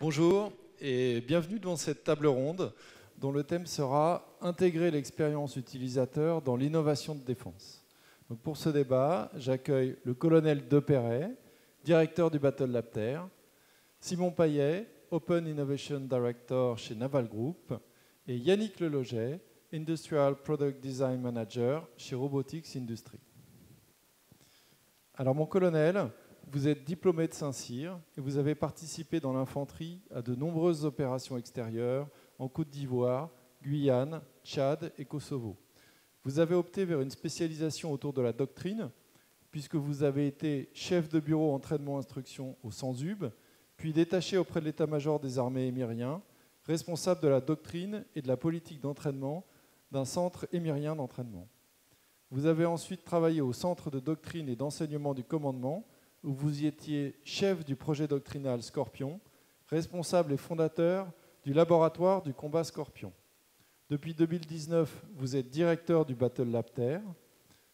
Bonjour et bienvenue dans cette table ronde dont le thème sera « Intégrer l'expérience utilisateur dans l'innovation de défense ». Donc pour ce débat, j'accueille le colonel Depeyret, directeur du Battle Lab Terre, Simon Payet, Open Innovation Director chez Naval Group, et Yannick Leloget, Industrial Product Design Manager chez Robotics Industries. Alors mon colonel, vous êtes diplômé de Saint-Cyr et vous avez participé dans l'infanterie à de nombreuses opérations extérieures en Côte d'Ivoire, Guyane, Tchad et Kosovo. Vous avez opté vers une spécialisation autour de la doctrine, puisque vous avez été chef de bureau entraînement-instruction au SANZUB, puis détaché auprès de l'état-major des armées émiriens, responsable de la doctrine et de la politique d'entraînement d'un centre émirien d'entraînement. Vous avez ensuite travaillé au centre de doctrine et d'enseignement du commandement, où vous y étiez chef du projet doctrinal Scorpion, responsable et fondateur du laboratoire du combat Scorpion. Depuis 2019, vous êtes directeur du Battle Lab Terre.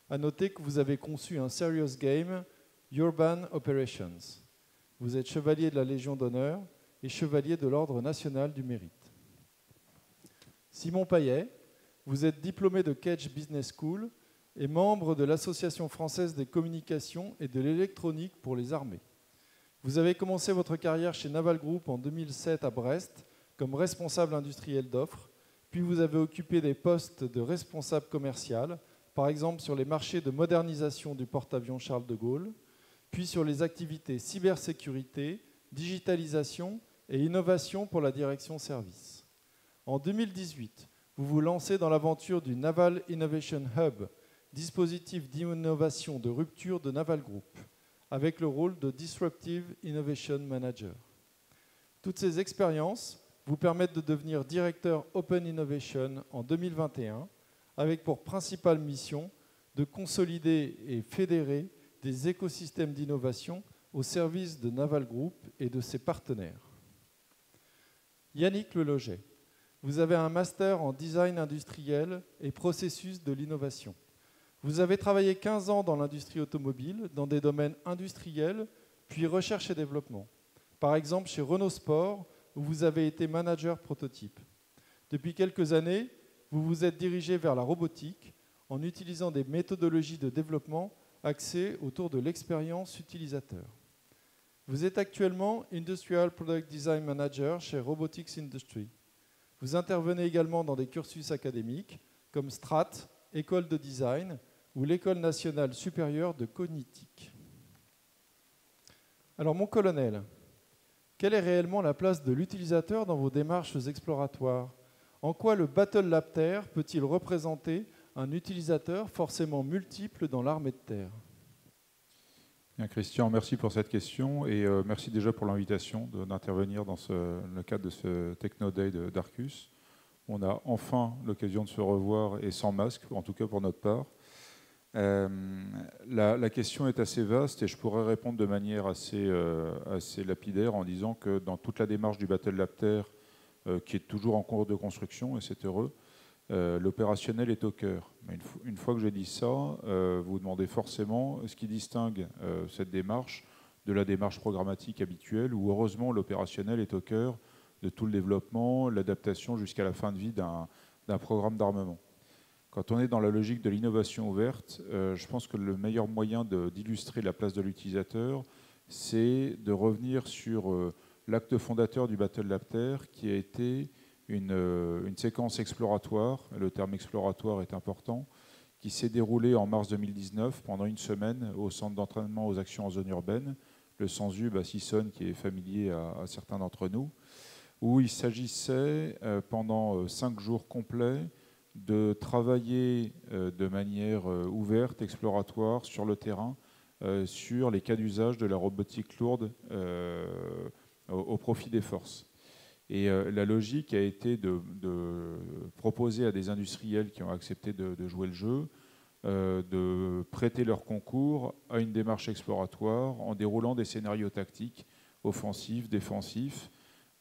À noter que vous avez conçu un serious game, Urban Operations. Vous êtes chevalier de la Légion d'honneur et chevalier de l'Ordre national du mérite. Simon Payet, vous êtes diplômé de Kedge Business School et membre de l'Association française des communications et de l'électronique pour les armées. Vous avez commencé votre carrière chez Naval Group en 2007 à Brest comme responsable industriel d'offres, puis vous avez occupé des postes de responsable commercial, par exemple sur les marchés de modernisation du porte-avions Charles de Gaulle, puis sur les activités cybersécurité, digitalisation et innovation pour la direction service. En 2018, vous vous lancez dans l'aventure du Naval Innovation Hub, dispositif d'innovation de rupture de Naval Group, avec le rôle de Disruptive Innovation Manager. Toutes ces expériences vous permettent de devenir directeur Open Innovation en 2021, avec pour principale mission de consolider et fédérer des écosystèmes d'innovation au service de Naval Group et de ses partenaires. Yannick Leloget, vous avez un master en design industriel et processus de l'innovation. Vous avez travaillé 15 ans dans l'industrie automobile, dans des domaines industriels, puis recherche et développement. Par exemple, chez Renault Sport, où vous avez été manager prototype. Depuis quelques années, vous vous êtes dirigé vers la robotique en utilisant des méthodologies de développement axées autour de l'expérience utilisateur. Vous êtes actuellement Industrial Product Design Manager chez Robotics Industries. Vous intervenez également dans des cursus académiques comme Strat, École de Design, ou l'École nationale supérieure de cognitique. Alors mon colonel, quelle est réellement la place de l'utilisateur dans vos démarches exploratoires? En quoi le Battle Lab Terre peut-il représenter un utilisateur forcément multiple dans l'armée de terre? Bien, Christian, merci pour cette question et merci déjà pour l'invitation d'intervenir dans le cadre de ce Techno Day d'Arcus. On a enfin l'occasion de se revoir et sans masque, en tout cas pour notre part. La question est assez vaste et je pourrais répondre de manière assez lapidaire en disant que dans toute la démarche du Battle Lab Terre, qui est toujours en cours de construction, et c'est heureux, l'opérationnel est au cœur. Mais une fois que j'ai dit ça, vous vous demandez forcément ce qui distingue cette démarche de la démarche programmatique habituelle, où heureusement l'opérationnel est au cœur de tout le développement, l'adaptation jusqu'à la fin de vie d'un programme d'armement. Quand on est dans la logique de l'innovation ouverte, je pense que le meilleur moyen d'illustrer la place de l'utilisateur, c'est de revenir sur l'acte fondateur du Battle Lab Terre, qui a été une séquence exploratoire, le terme exploratoire est important, qui s'est déroulée en mars 2019 pendant une semaine au centre d'entraînement aux actions en zone urbaine, le SANZUB à Sissonne, qui est familier à certains d'entre nous, où il s'agissait pendant 5 jours complets de travailler de manière ouverte, exploratoire, sur le terrain, sur les cas d'usage de la robotique lourde au profit des forces. Et la logique a été de proposer à des industriels qui ont accepté de jouer le jeu, de prêter leur concours à une démarche exploratoire en déroulant des scénarios tactiques, offensifs, défensifs,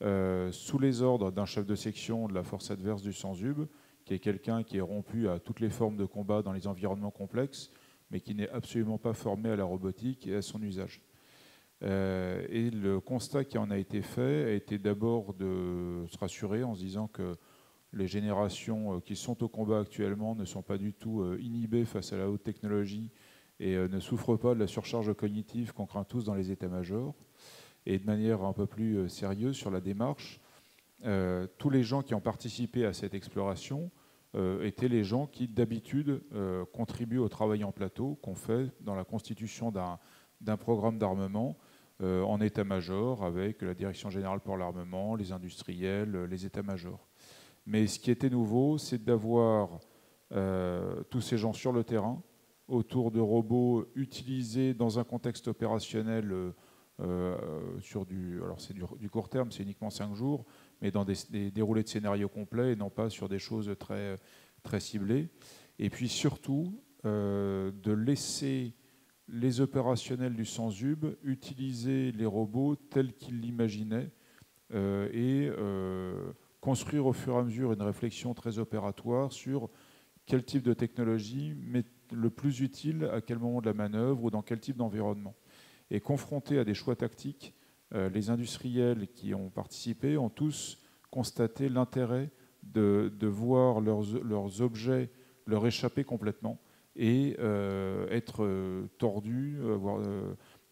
sous les ordres d'un chef de section de la force adverse du SANZUB, qui est quelqu'un qui est rompu à toutes les formes de combat dans les environnements complexes, mais qui n'est absolument pas formé à la robotique et à son usage. Et le constat qui en a été fait a été d'abord de se rassurer en se disant que les générations qui sont au combat actuellement ne sont pas du tout inhibées face à la haute technologie et ne souffrent pas de la surcharge cognitive qu'on craint tous dans les états-majors. Et de manière un peu plus sérieuse sur la démarche, tous les gens qui ont participé à cette exploration étaient les gens qui d'habitude contribuent au travail en plateau qu'on fait dans la constitution d'un programme d'armement en état-major avec la Direction générale pour l'armement, les industriels, les états-majors. Mais ce qui était nouveau, c'est d'avoir tous ces gens sur le terrain, autour de robots utilisés dans un contexte opérationnel sur du court terme, c'est uniquement 5 jours, mais dans des déroulés de scénarios complets et non pas sur des choses très, très ciblées. Et puis surtout, de laisser les opérationnels du Sanzub utiliser les robots tels qu'ils l'imaginaient et construire au fur et à mesure une réflexion très opératoire sur quel type de technologie met le plus utile à quel moment de la manœuvre ou dans quel type d'environnement. Et confrontés à des choix tactiques, les industriels qui ont participé ont tous constaté l'intérêt de voir leurs objets leur échapper complètement et être tordus,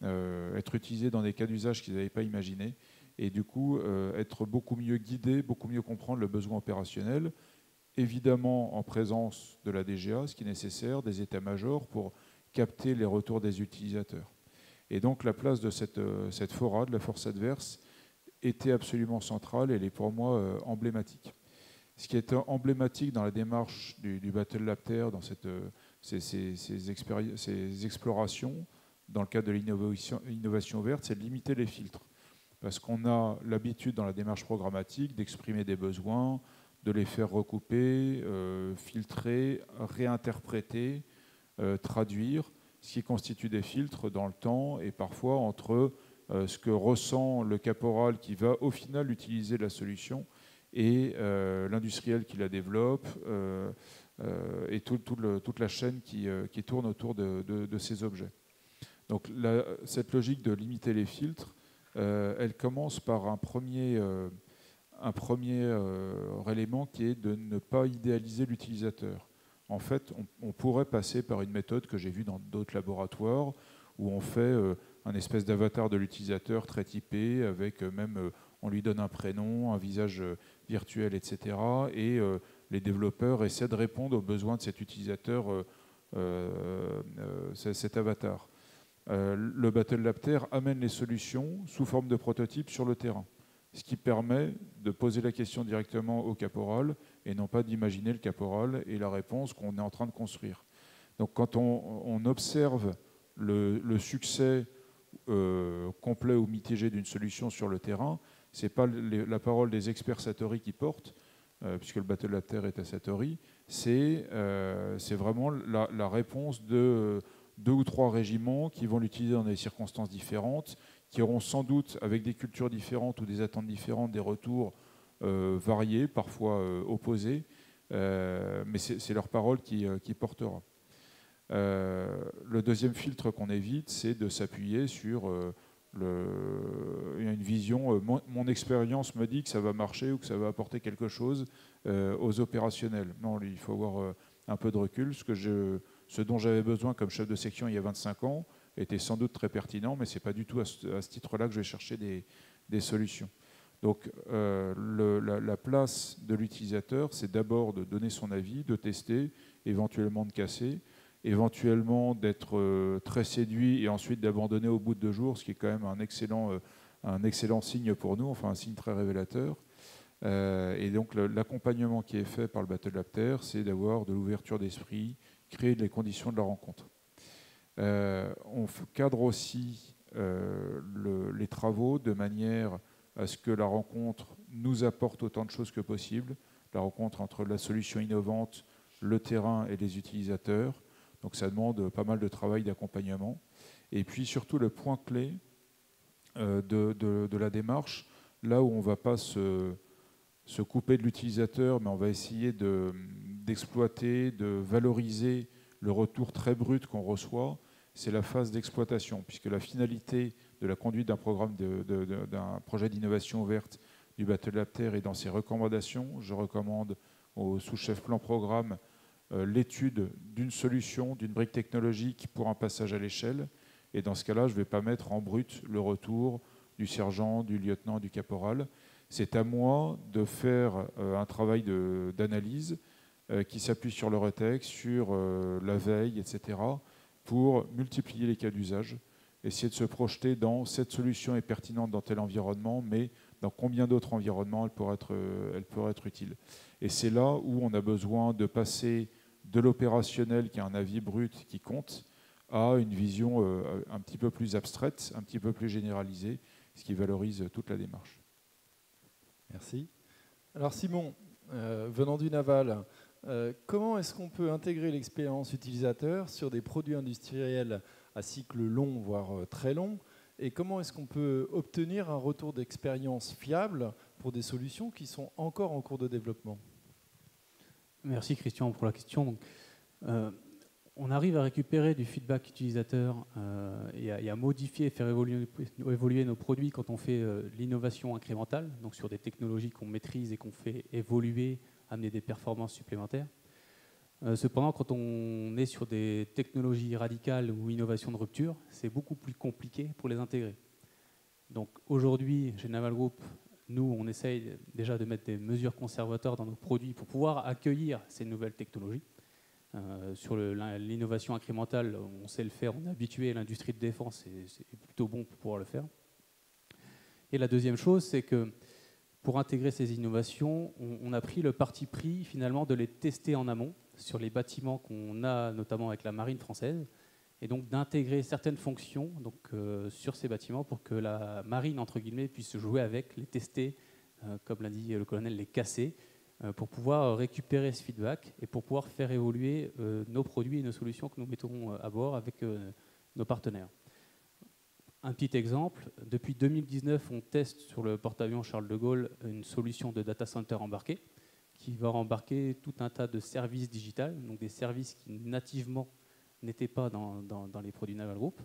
être utilisés dans des cas d'usage qu'ils n'avaient pas imaginés, et du coup être beaucoup mieux guidés, beaucoup mieux comprendre le besoin opérationnel, évidemment en présence de la DGA, ce qui est nécessaire, des états-majors pour capter les retours des utilisateurs. Et donc la place de cette FORA, de la force adverse, était absolument centrale et elle est pour moi emblématique. Ce qui est emblématique dans la démarche du Battle Lab Terre, dans ces explorations, dans le cadre de l'innovation verte, c'est de limiter les filtres. Parce qu'on a l'habitude dans la démarche programmatique d'exprimer des besoins, de les faire recouper, filtrer, réinterpréter, traduire, ce qui constitue des filtres dans le temps et parfois entre ce que ressent le caporal qui va au final utiliser la solution et l'industriel qui la développe et toute la chaîne qui tourne autour de ces objets. Donc cette logique de limiter les filtres, elle commence par un premier élément qui est de ne pas idéaliser l'utilisateur. En fait, on pourrait passer par une méthode que j'ai vue dans d'autres laboratoires où on fait un espèce d'avatar de l'utilisateur très typé, avec même, on lui donne un prénom, un visage virtuel, etc. Et les développeurs essaient de répondre aux besoins de cet utilisateur, cet avatar. Le Battle Lab Terre amène les solutions sous forme de prototypes sur le terrain, ce qui permet de poser la question directement au caporal et non pas d'imaginer le caporal et la réponse qu'on est en train de construire. Donc quand on observe le succès complet ou mitigé d'une solution sur le terrain, ce n'est pas la parole des experts Satori qui porte, puisque le Battle Lab Terre est à Satori, c'est vraiment la réponse de 2 ou 3 régiments qui vont l'utiliser dans des circonstances différentes, qui auront sans doute, avec des cultures différentes ou des attentes différentes, des retours variés, parfois opposés, mais c'est leur parole qui portera. Le deuxième filtre qu'on évite, c'est de s'appuyer sur une vision. Mon expérience me dit que ça va marcher ou que ça va apporter quelque chose aux opérationnels. Non, il faut avoir un peu de recul. Ce dont j'avais besoin comme chef de section il y a 25 ans était sans doute très pertinent, mais ce n'est pas du tout à ce titre-là que je vais chercher des solutions. Donc la place de l'utilisateur, c'est d'abord de donner son avis, de tester, éventuellement de casser, éventuellement d'être très séduit et ensuite d'abandonner au bout de 2 jours, ce qui est quand même un excellent signe pour nous, enfin un signe très révélateur. Et donc l'accompagnement qui est fait par le Battle Lab Terre, c'est d'avoir de l'ouverture d'esprit, créer les conditions de la rencontre. On cadre aussi les travaux de manière à ce que la rencontre nous apporte autant de choses que possible, la rencontre entre la solution innovante, le terrain et les utilisateurs. Donc ça demande pas mal de travail d'accompagnement. Et puis surtout le point clé de la démarche, là où on ne va pas se couper de l'utilisateur, mais on va essayer d'exploiter, de valoriser le retour très brut qu'on reçoit, c'est la phase d'exploitation, puisque la finalité de la conduite d'un programme d'un projet d'innovation ouverte du Battle Lab Terre est dans ses recommandations. Je recommande au sous-chef plan programme l'étude d'une solution, d'une brique technologique pour un passage à l'échelle. Et dans ce cas-là, je ne vais pas mettre en brut le retour du sergent, du lieutenant, du caporal. C'est à moi de faire un travail d'analyse qui s'appuie sur le rétexte, sur la veille, etc., pour multiplier les cas d'usage, essayer de se projeter dans cette solution est pertinente dans tel environnement, mais dans combien d'autres environnements elle pourrait être utile. Et c'est là où on a besoin de passer de l'opérationnel, qui est un avis brut qui compte, à une vision un petit peu plus abstraite, un petit peu plus généralisée, ce qui valorise toute la démarche. Merci. Alors Simon, venant du naval, comment est-ce qu'on peut intégrer l'expérience utilisateur sur des produits industriels à cycle long, voire très long, et comment est-ce qu'on peut obtenir un retour d'expérience fiable pour des solutions qui sont encore en cours de développement? Merci Christian pour la question. Donc, on arrive à récupérer du feedback utilisateur et à modifier et faire évoluer nos produits quand on fait l'innovation incrémentale, donc sur des technologies qu'on maîtrise et qu'on fait évoluer, amener des performances supplémentaires. Cependant, quand on est sur des technologies radicales ou innovations de rupture, c'est beaucoup plus compliqué pour les intégrer. Donc aujourd'hui, chez Naval Group, nous, on essaye déjà de mettre des mesures conservatoires dans nos produits pour pouvoir accueillir ces nouvelles technologies. Sur l'innovation incrémentale, on sait le faire, on est habitué à l'industrie de défense et c'est plutôt bon pour pouvoir le faire. Et la deuxième chose, c'est que pour intégrer ces innovations, on a pris le parti pris finalement de les tester en amont sur les bâtiments qu'on a notamment avec la marine française et donc d'intégrer certaines fonctions sur ces bâtiments pour que la marine, entre guillemets, puisse jouer avec, les tester, comme l'a dit le colonel, les casser, pour pouvoir récupérer ce feedback et pour pouvoir faire évoluer nos produits et nos solutions que nous mettons à bord avec nos partenaires. Un petit exemple, depuis 2019, on teste sur le porte-avions Charles de Gaulle une solution de data center embarqué qui va embarquer tout un tas de services digitaux, donc des services qui nativement n'étaient pas dans les produits Naval Group.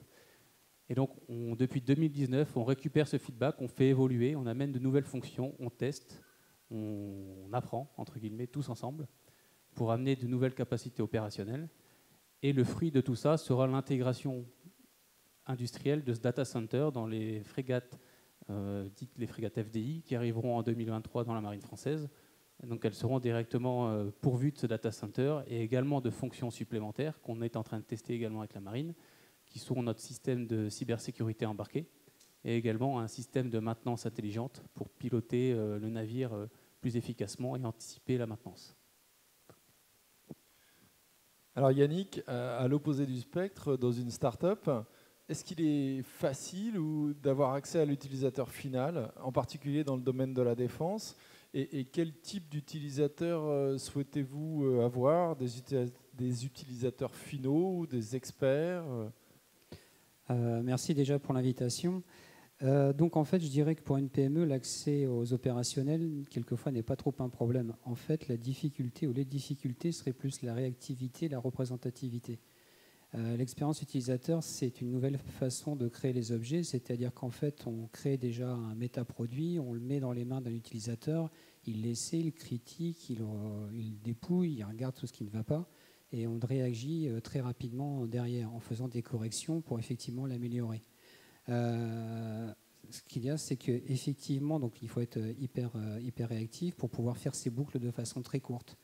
Et donc, depuis 2019, on récupère ce feedback, on fait évoluer, on amène de nouvelles fonctions, on teste, on apprend, entre guillemets, tous ensemble, pour amener de nouvelles capacités opérationnelles. Et le fruit de tout ça sera l'intégration industrielle de ce data center dans les frégates, dites les frégates FDI, qui arriveront en 2023 dans la marine française. Donc elles seront directement pourvues de ce data center et également de fonctions supplémentaires qu'on est en train de tester également avec la marine, qui sont notre système de cybersécurité embarqué et également un système de maintenance intelligente pour piloter le navire plus efficacement et anticiper la maintenance. Alors Yannick, à l'opposé du spectre, dans une start-up, est-ce qu'il est facile d'avoir accès à l'utilisateur final, en particulier dans le domaine de la défense? Et quel type d'utilisateur souhaitez-vous avoir? Des utilisateurs finaux ou des experts? Merci déjà pour l'invitation. Donc en fait, je dirais que pour une PME, l'accès aux opérationnels, quelquefois, n'est pas trop un problème. En fait, la difficulté ou les difficultés seraient plus la réactivité, la représentativité. L'expérience utilisateur, c'est une nouvelle façon de créer les objets, c'est-à-dire qu'en fait, on crée déjà un métaproduit, on le met dans les mains d'un utilisateur, il l'essaie, il critique, il dépouille, il regarde tout ce qui ne va pas, et on réagit très rapidement derrière en faisant des corrections pour effectivement l'améliorer. Ce qu'il y a, c'est qu'effectivement, il faut être hyper réactif pour pouvoir faire ces boucles de façon très courte.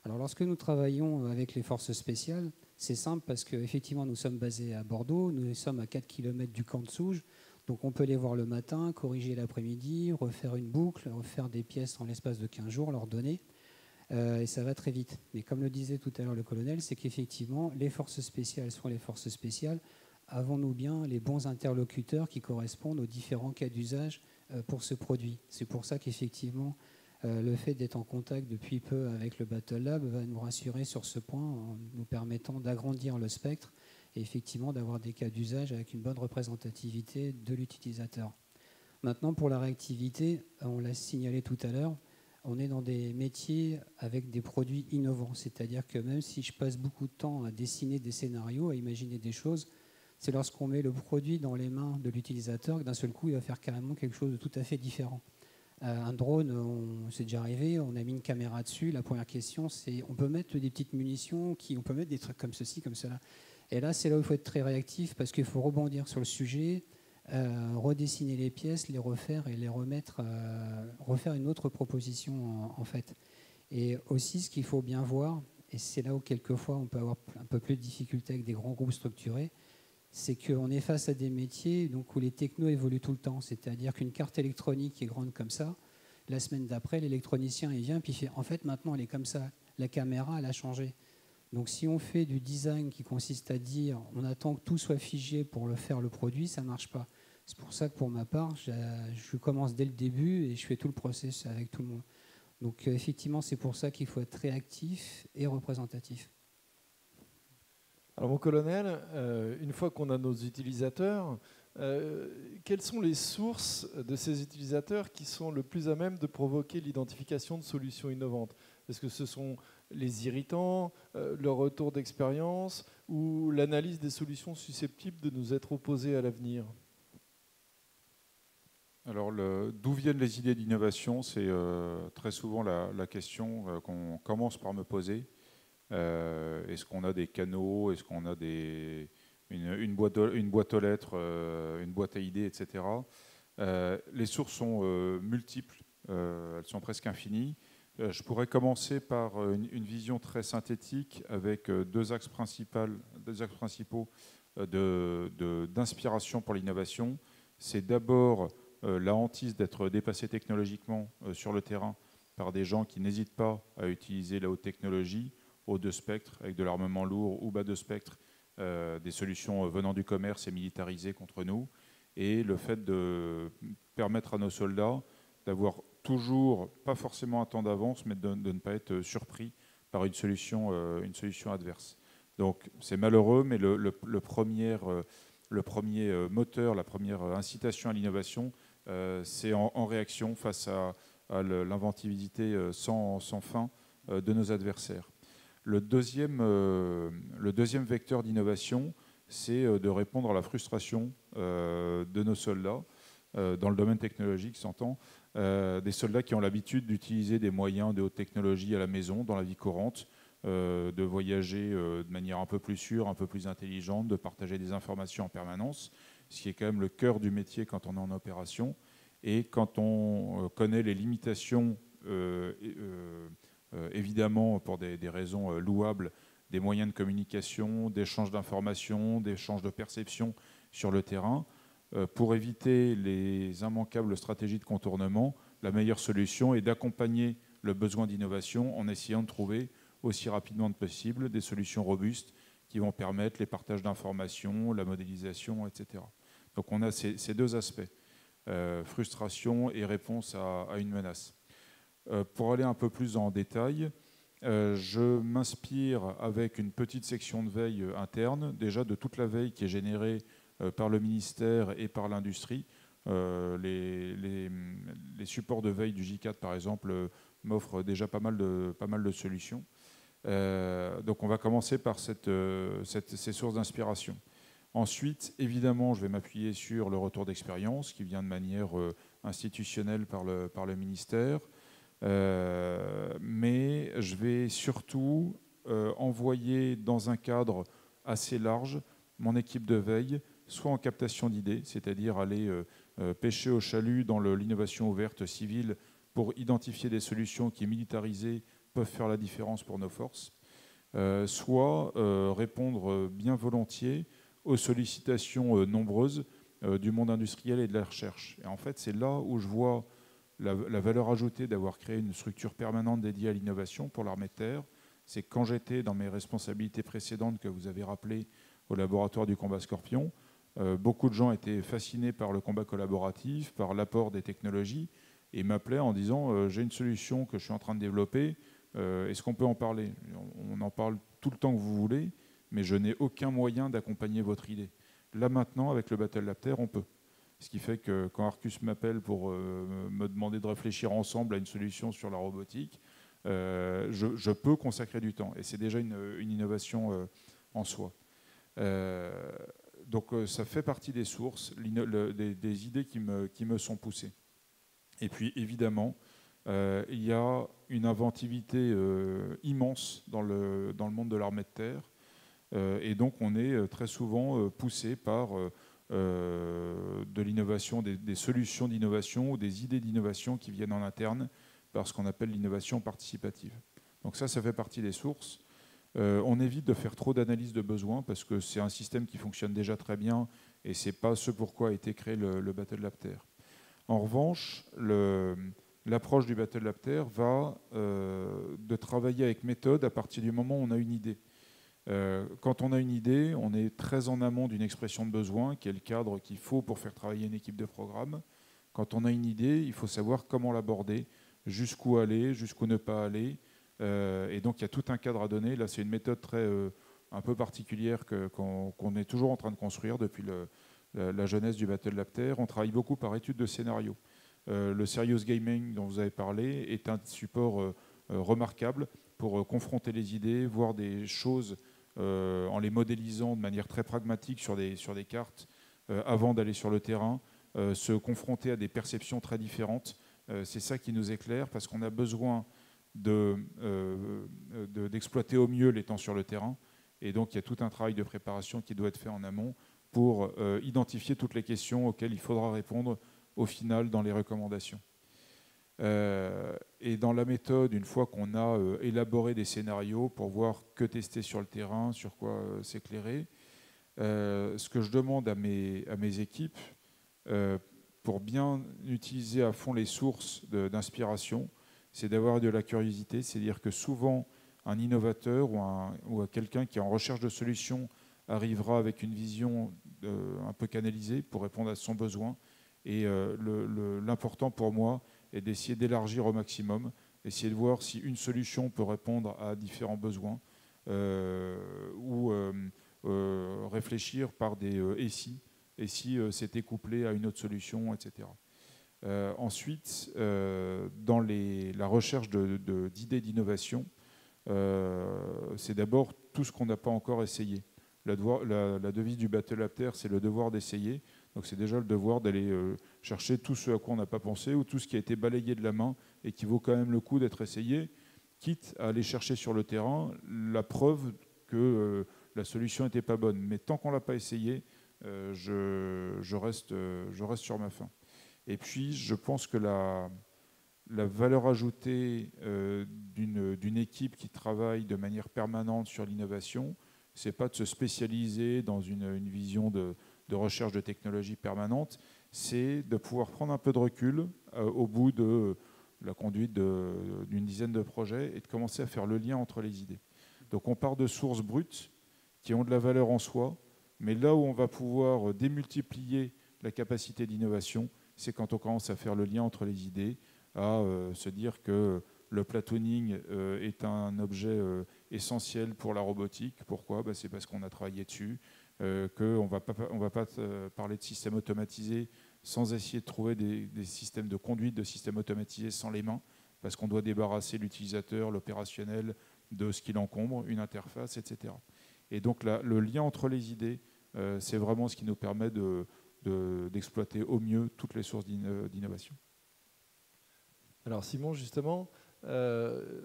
Alors, lorsque nous travaillons avec les forces spéciales, c'est simple parce qu'effectivement, nous sommes basés à Bordeaux, nous sommes à 4 km du camp de Souges, donc on peut les voir le matin, corriger l'après-midi, refaire une boucle, refaire des pièces en l'espace de 15 jours, leur donner, et ça va très vite. Mais comme le disait tout à l'heure le colonel, c'est qu'effectivement, les forces spéciales sont les forces spéciales. Avons-nous bien les bons interlocuteurs qui correspondent aux différents cas d'usage pour ce produit? C'est pour ça qu'effectivement, le fait d'être en contact depuis peu avec le Battle Lab va nous rassurer sur ce point en nous permettant d'agrandir le spectre et effectivement d'avoir des cas d'usage avec une bonne représentativité de l'utilisateur. Maintenant, pour la réactivité, on l'a signalé tout à l'heure, on est dans des métiers avec des produits innovants, c'est-à-dire que même si je passe beaucoup de temps à dessiner des scénarios, à imaginer des choses, C'est lorsqu'on met le produit dans les mains de l'utilisateur que d'un seul coup, il va faire carrément quelque chose de tout à fait différent. Un drone, c'est déjà arrivé, on a mis une caméra dessus. La première question, c'est on peut mettre des petites munitions, on peut mettre des trucs comme ceci, comme cela. Et là, c'est là où il faut être très réactif parce qu'il faut rebondir sur le sujet, redessiner les pièces, les refaire et les remettre, refaire une autre proposition en fait. Et aussi, ce qu'il faut bien voir, et c'est là où quelquefois on peut avoir un peu plus de difficultés avec des grands groupes structurés, c'est qu'on est face à des métiers donc, où les technos évoluent tout le temps. C'est-à-dire qu'une carte électronique qui est grande comme ça, la semaine d'après, l'électronicien il vient puis il fait en fait maintenant elle est comme ça, la caméra elle a changé. Donc si on fait du design qui consiste à dire on attend que tout soit figé pour le faire le produit, ça ne marche pas. C'est pour ça que pour ma part, je commence dès le début et je fais tout le process avec tout le monde. Donc effectivement, c'est pour ça qu'il faut être réactif et représentatif. Alors mon colonel, une fois qu'on a nos utilisateurs, quelles sont les sources de ces utilisateurs qui sont le plus à même de provoquer l'identification de solutions innovantes? Est-ce que ce sont les irritants, le retour d'expérience ou l'analyse des solutions susceptibles de nous être opposées à l'avenir? Alors, d'où viennent les idées d'innovation? C'est très souvent la question qu'on commence par me poser. Est-ce qu'on a des canaux? Est-ce qu'on a une boîte aux lettres, une boîte à idées, etc. Les sources sont multiples, elles sont presque infinies. Je pourrais commencer par une vision très synthétique avec deux axes principaux d'inspiration pour l'innovation. C'est d'abord la hantise d'être dépassé technologiquement sur le terrain par des gens qui n'hésitent pas à utiliser la haute technologie, haut de spectre, avec de l'armement lourd ou bas de spectre, des solutions venant du commerce et militarisées contre nous, et le fait de permettre à nos soldats d'avoir toujours, pas forcément un temps d'avance, mais de ne pas être surpris par une solution adverse. Donc c'est malheureux, mais le premier moteur, la première incitation à l'innovation, c'est en réaction face à l'inventivité sans fin de nos adversaires. Le deuxième vecteur d'innovation, c'est de répondre à la frustration de nos soldats, dans le domaine technologique, s'entend, des soldats qui ont l'habitude d'utiliser des moyens de haute technologie à la maison, dans la vie courante, de voyager de manière un peu plus sûre, un peu plus intelligente, de partager des informations en permanence, ce qui est quand même le cœur du métier quand on est en opération. Et quand on connaît les limitations, évidemment pour des raisons louables, des moyens de communication, d'échange d'informations, d'échange de perceptions sur le terrain, pour éviter les immanquables stratégies de contournement, la meilleure solution est d'accompagner le besoin d'innovation en essayant de trouver aussi rapidement que possible des solutions robustes qui vont permettre les partages d'informations, la modélisation, etc. Donc on a ces deux aspects, frustration et réponse à une menace. Pour aller un peu plus en détail, je m'inspire avec une petite section de veille interne, déjà de toute la veille qui est générée par le ministère et par l'industrie. Les supports de veille du J4, par exemple, m'offrent déjà pas mal de solutions. Donc on va commencer par ces sources d'inspiration. Ensuite, évidemment, je vais m'appuyer sur le retour d'expérience qui vient de manière institutionnelle par le ministère. Mais je vais surtout envoyer dans un cadre assez large mon équipe de veille, soit en captation d'idées, c'est-à-dire aller pêcher au chalut dans l'innovation ouverte civile pour identifier des solutions qui, militarisées, peuvent faire la différence pour nos forces, soit répondre bien volontiers aux sollicitations nombreuses du monde industriel et de la recherche. Et en fait, c'est là où je vois la valeur ajoutée d'avoir créé une structure permanente dédiée à l'innovation pour l'armée de terre. C'est quand j'étais dans mes responsabilités précédentes que vous avez rappelées au laboratoire du combat Scorpion, beaucoup de gens étaient fascinés par le combat collaboratif, par l'apport des technologies, et m'appelaient en disant j'ai une solution que je suis en train de développer, est-ce qu'on peut en parler? On en parle tout le temps que vous voulez, mais je n'ai aucun moyen d'accompagner votre idée. Là maintenant, avec le Battle Lab Terre, on peut. Ce qui fait que quand Arcus m'appelle pour me demander de réfléchir ensemble à une solution sur la robotique, je peux consacrer du temps. Et c'est déjà une innovation en soi. Donc ça fait partie des sources, des idées qui me sont poussées. Et puis évidemment, il y a une inventivité immense dans le monde de l'armée de terre. Et donc on est très souvent poussé par de l'innovation, des solutions d'innovation ou des idées d'innovation qui viennent en interne par ce qu'on appelle l'innovation participative. Donc ça fait partie des sources. On évite de faire trop d'analyse de besoins parce que c'est un système qui fonctionne déjà très bien et ce n'est pas ce pourquoi a été créé le Battle Lab Terre. En revanche, l'approche du Battle Lab Terre va de travailler avec méthode à partir du moment où on a une idée. Quand on a une idée, on est très en amont d'une expression de besoin, qui est le cadre qu'il faut pour faire travailler une équipe de programme. Quand on a une idée, il faut savoir comment l'aborder, jusqu'où aller, jusqu'où ne pas aller. Et donc il y a tout un cadre à donner. Là, c'est une méthode un peu particulière qu'on est toujours en train de construire depuis la jeunesse du Battle Lab Terre. On travaille beaucoup par étude de scénario. Le Serious Gaming dont vous avez parlé est un support remarquable pour confronter les idées, voir des choses en les modélisant de manière très pragmatique sur des cartes avant d'aller sur le terrain, se confronter à des perceptions très différentes. C'est ça qui nous éclaire parce qu'on a besoin d'exploiter au mieux les temps sur le terrain. Et donc il y a tout un travail de préparation qui doit être fait en amont pour identifier toutes les questions auxquelles il faudra répondre au final dans les recommandations. Et dans la méthode, une fois qu'on a élaboré des scénarios pour voir que tester sur le terrain, sur quoi s'éclairer, ce que je demande à mes équipes, pour bien utiliser à fond les sources d'inspiration, c'est d'avoir de la curiosité. C'est-à-dire que souvent, un innovateur ou quelqu'un qui est en recherche de solutions arrivera avec une vision un peu canalisée pour répondre à son besoin. Et l'important pour moi est d'essayer d'élargir au maximum, essayer de voir si une solution peut répondre à différents besoins ou réfléchir par des et si c'était couplé à une autre solution, etc. Ensuite, dans la recherche d'idées d'innovation, c'est d'abord tout ce qu'on n'a pas encore essayé. La devise du Battle Lab Terre, c'est le devoir d'essayer. Donc c'est déjà le devoir d'aller chercher tout ce à quoi on n'a pas pensé ou tout ce qui a été balayé de la main et qui vaut quand même le coup d'être essayé, quitte à aller chercher sur le terrain la preuve que la solution n'était pas bonne. Mais tant qu'on ne l'a pas essayé, je reste sur ma faim. Et puis je pense que la valeur ajoutée d'une équipe qui travaille de manière permanente sur l'innovation, ce n'est pas de se spécialiser dans une vision de recherche de technologie permanente, c'est de pouvoir prendre un peu de recul au bout de la conduite d'une dizaine de projets et de commencer à faire le lien entre les idées. Donc on part de sources brutes qui ont de la valeur en soi, mais là où on va pouvoir démultiplier la capacité d'innovation, c'est quand on commence à faire le lien entre les idées, à se dire que le platooning est un objet essentiel pour la robotique. Pourquoi ? C'est parce qu'on a travaillé dessus, qu'on ne va pas parler de système automatisé sans essayer de trouver des systèmes de conduite de systèmes automatisés sans les mains, parce qu'on doit débarrasser l'utilisateur, l'opérationnel, de ce qui l'encombre, une interface, etc. Et donc le lien entre les idées, c'est vraiment ce qui nous permet d'exploiter au mieux toutes les sources d'innovation. Alors Simon, justement,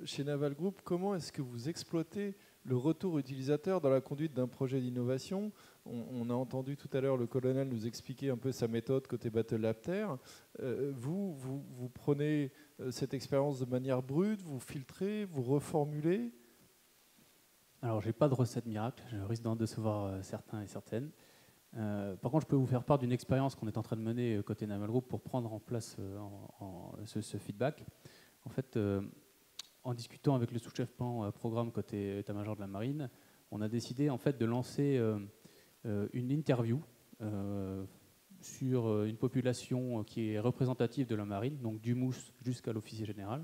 chez Naval Group, comment est-ce que vous exploitez le retour utilisateur dans la conduite d'un projet d'innovation ? On a entendu tout à l'heure le colonel nous expliquer un peu sa méthode côté Battle Lab Terre. Vous prenez cette expérience de manière brute, vous filtrez, vous reformulez ? Alors, je n'ai pas de recette miracle, je risque d'en décevoir certains et certaines. Par contre, je peux vous faire part d'une expérience qu'on est en train de mener côté Naval Group pour prendre en place ce feedback. En fait, en discutant avec le sous-chef plan programme côté état-major de la marine, on a décidé en fait de lancer une interview sur une population qui est représentative de la marine, donc du mousse jusqu'à l'officier général.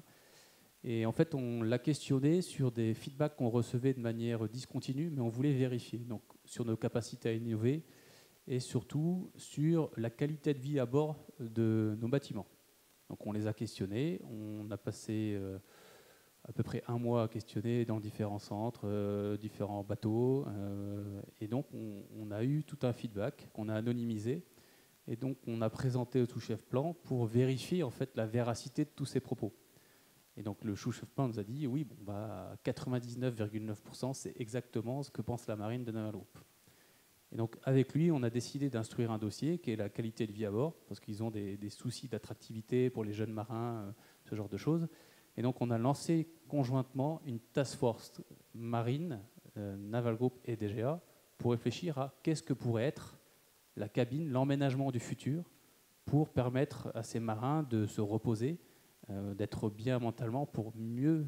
Et en fait, on l'a questionné sur des feedbacks qu'on recevait de manière discontinue, mais on voulait vérifier donc, sur nos capacités à innover et surtout sur la qualité de vie à bord de nos bâtiments. Donc on les a questionnés, on a passé à peu près 1 mois à questionner dans différents centres, différents bateaux. Et donc, on a eu tout un feedback qu'on a anonymisé. Et donc, on a présenté au sous-chef plan pour vérifier en fait, la véracité de tous ces propos. Et donc, le sous-chef plan nous a dit, oui, bon, 99,9%, c'est exactement ce que pense la marine de Naval Group. Et donc, avec lui, on a décidé d'instruire un dossier qui est la qualité de vie à bord, parce qu'ils ont des soucis d'attractivité pour les jeunes marins, ce genre de choses. Et donc, on a lancé conjointement une task force marine, Naval Group et DGA, pour réfléchir à qu'est-ce que pourrait être la cabine, l'emménagement du futur, pour permettre à ces marins de se reposer, d'être bien mentalement, pour mieux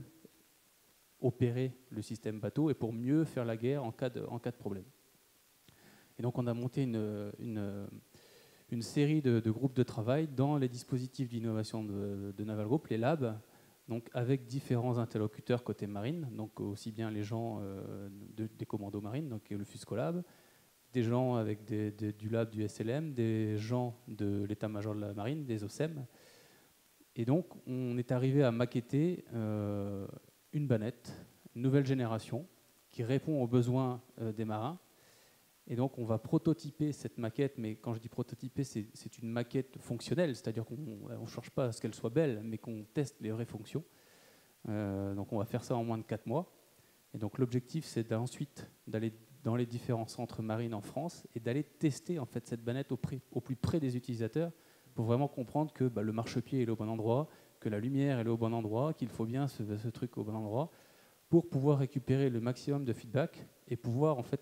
opérer le système bateau et pour mieux faire la guerre en cas de problème. Et donc on a monté une série de groupes de travail dans les dispositifs d'innovation de Naval Group, les labs, donc avec différents interlocuteurs côté marine, donc aussi bien les gens des commandos marines, donc le FUSCOLAB, des gens avec du lab du SLM, des gens de l'état-major de la marine, des OSEM. Et donc, on est arrivé à maqueter une bannette, une nouvelle génération, qui répond aux besoins des marins. Et donc, on va prototyper cette maquette, mais quand je dis prototyper, c'est une maquette fonctionnelle, c'est-à-dire qu'on ne cherche pas à ce qu'elle soit belle, mais qu'on teste les vraies fonctions. Donc, on va faire ça en moins de 4 mois. Et donc, l'objectif, c'est ensuite d'aller dans les différents centres marines en France et d'aller tester en fait, cette bannette au plus près des utilisateurs pour vraiment comprendre que le marchepied est au bon endroit, que la lumière est au bon endroit, qu'il faut bien ce truc au bon endroit pour pouvoir récupérer le maximum de feedback et pouvoir en fait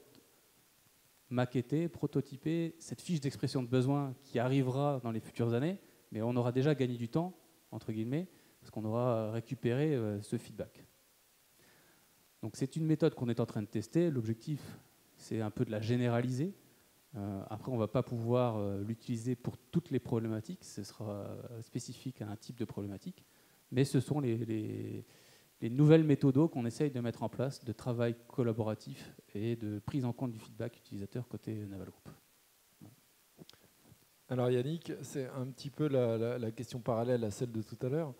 maqueter, prototyper cette fiche d'expression de besoin qui arrivera dans les futures années, mais on aura déjà gagné du temps, entre guillemets, parce qu'on aura récupéré ce feedback. Donc c'est une méthode qu'on est en train de tester. L'objectif, c'est un peu de la généraliser. Après, on ne va pas pouvoir l'utiliser pour toutes les problématiques. Ce sera spécifique à un type de problématique. Mais ce sont les nouvelles méthodes qu'on essaye de mettre en place, de travail collaboratif et de prise en compte du feedback utilisateur côté Naval Group. Alors Yannick, c'est un petit peu la question parallèle à celle de tout à l'heure.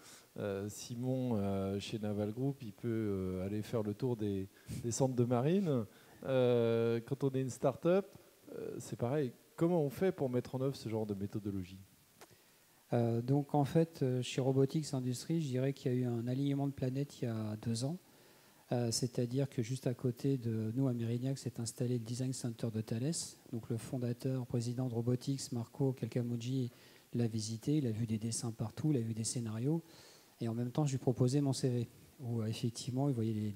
Simon, chez Naval Group, il peut aller faire le tour des centres de marine. Quand on est une start-up, c'est pareil. Comment on fait pour mettre en œuvre ce genre de méthodologie ? Donc en fait, chez Robotics Industries, je dirais qu'il y a eu un alignement de planètes il y a 2 ans. C'est-à-dire que juste à côté de nous, à Mérignac, s'est installé le Design Center de Thales. Donc le fondateur, président de Robotics, Marco Calcamucci, l'a visité, il a vu des dessins partout, il a vu des scénarios. Et en même temps, je lui proposais mon CV, où effectivement, il voyait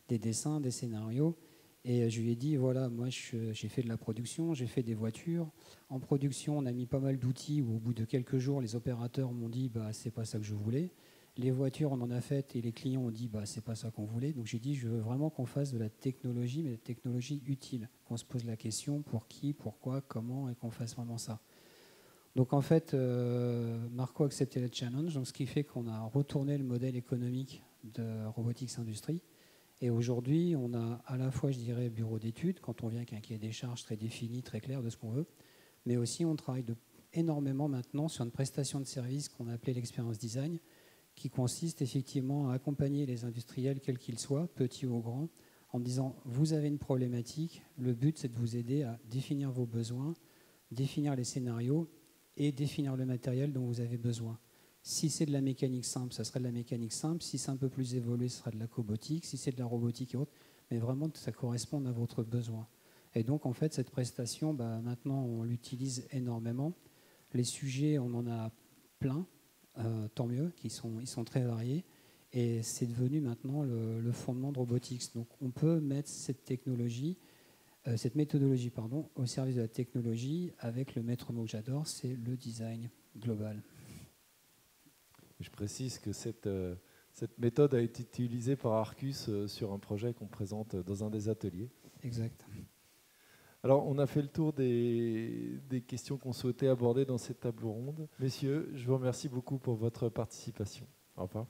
des dessins, des scénarios. Et je lui ai dit, voilà, moi j'ai fait de la production, j'ai fait des voitures. En production, on a mis pas mal d'outils où au bout de quelques jours, les opérateurs m'ont dit, c'est pas ça que je voulais. Les voitures, on en a fait et les clients ont dit, c'est pas ça qu'on voulait. Donc j'ai dit, je veux vraiment qu'on fasse de la technologie, mais de la technologie utile. Qu'on se pose la question, pour qui, pourquoi, comment, et qu'on fasse vraiment ça. Donc en fait, Marco a accepté le challenge, donc ce qui fait qu'on a retourné le modèle économique de Robotics Industries. Et aujourd'hui, on a à la fois, je dirais, bureau d'études, quand on vient avec un cahier des charges très défini, très clair de ce qu'on veut, mais aussi on travaille énormément maintenant sur une prestation de service qu'on a appelée l'expérience design, qui consiste effectivement à accompagner les industriels, quels qu'ils soient, petits ou grands, en disant « vous avez une problématique, le but c'est de vous aider à définir vos besoins, définir les scénarios et définir le matériel dont vous avez besoin. Si c'est de la mécanique simple, ça sera de la mécanique simple. Si c'est un peu plus évolué, ce sera de la cobotique. Si c'est de la robotique et autres, mais vraiment que ça corresponde à votre besoin. » Et donc en fait, cette prestation, maintenant on l'utilise énormément. Les sujets, on en a plein. Tant mieux, ils sont très variés. Et c'est devenu maintenant le fondement de Robotics. Donc on peut mettre cette méthodologie au service de la technologie avec le maître mot que j'adore, c'est le design global. Je précise que cette méthode a été utilisée par Arcus sur un projet qu'on présente dans un des ateliers. Exact. Alors, on a fait le tour des questions qu'on souhaitait aborder dans cette table ronde. Messieurs, je vous remercie beaucoup pour votre participation. Au revoir.